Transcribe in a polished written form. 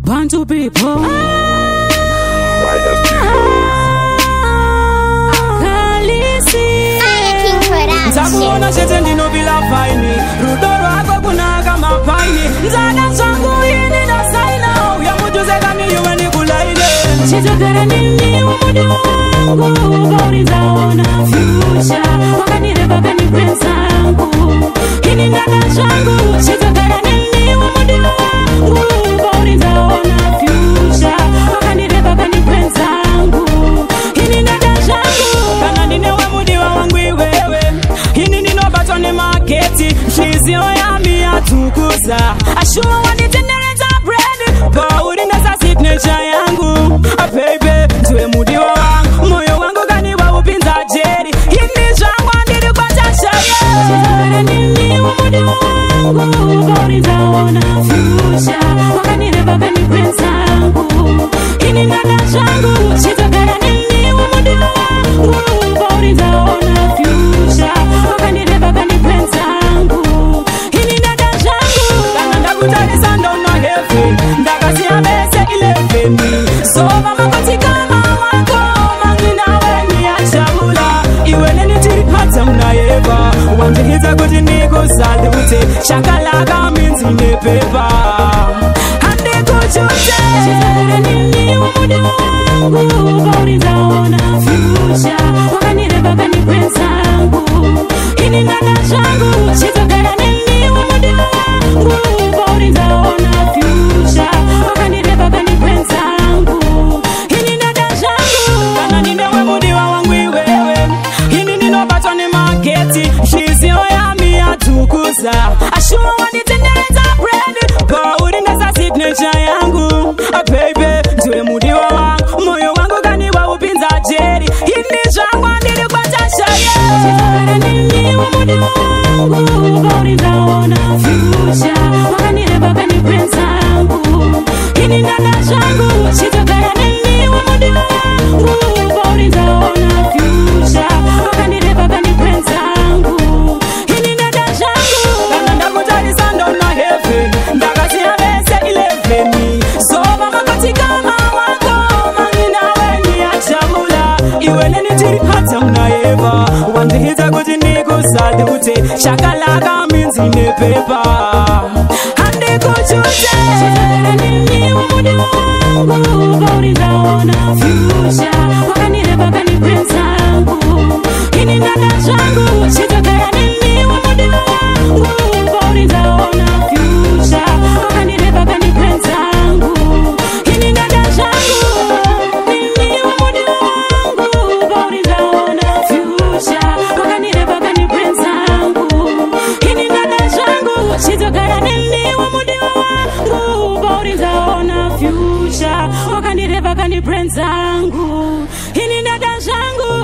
Bantu people. Nzakuona chete ndinobila faini rudo rwako kunaka mapaini nzaka zangu ini na saina uya mutuzeka miyuwe nikulaile chitogara nini umudi wangu Bauri zaona future wakanireba kanipenzangu ini ndaka zangu chitogara nini umudi wangu Bauri zaona future wakanireba kanipenzangu ini ndaka zangu kana ndinewe mudiwa wangu iwewe ini ndinobatwa nemaketi nhliziyo yami yatukuza ashuwa wanitendereza bread Bauri ndasa signature yangu baby ndiwe mudiwa wangu moyo wangu kaniwa upinza jeri ini zvangu andiri kwachashaya chitogara nini umudi wangu Bauri zaona future wakanireba kanipenzangu ini ndaka zangu chitogara nini umudi wangu Bauri zaona future wakanireba kanipenzangu ini ndaka zangu kana ndakutarisa ndona hevi ndakasiya bese 11 sova makoti kama wako manginawe niyachabula iwe nenitiri hata mnayeva wandihidza kuti nikusalute shakalaka minzi nepepa handikuchute chitogara nini umudi wangu Bauri zaona future wakanireba kanipenzangu ini ndaka zangu chitogara nini umudi wangu Bauri zaona future wakanireba kanipenzangu ini ndaka zangu kana ndinewe mudiwa wangu iwewe ini ndinobatwa nemaketi nhliziyo yami yatukuza ashuwa wanditendereza bread Bauri ndasa signature yangu baby ndiwe mudiwa wangu moyo wangu kaniwa upinza jeri ini zvangu andiri kwachashaya chitogara nini umudi wangu Bauri zaona future wakanireba kanipenzangu ini ndaka zangu chitogara nini umudi wangu Bauri zaona future wakanireba kanipenzangu ini ndaka zangu kana ndakutarisa ndona hevi ndakasiya bese 11 sova makoti kama wako manginawe niyachabula iwe nenitiri hata mnayeva wandihidza kuti ndikusalute shakalaka minzi nepepa handikuchute chitogara nini umudi wangu Bauri zaona future wakanireba kanipenzangu ini ndaka zangu chitogara nini umudi wangu Bauri zaona future wakanireba kanipenzangu ini ndaka zangu nini umudi wangu Bauri zaona future wakanireba kanipenzangu ini ndaka zangu chitogara nini umudi wangu Bauri zaona future wakanireba kanipenzangu ini ndaka zangu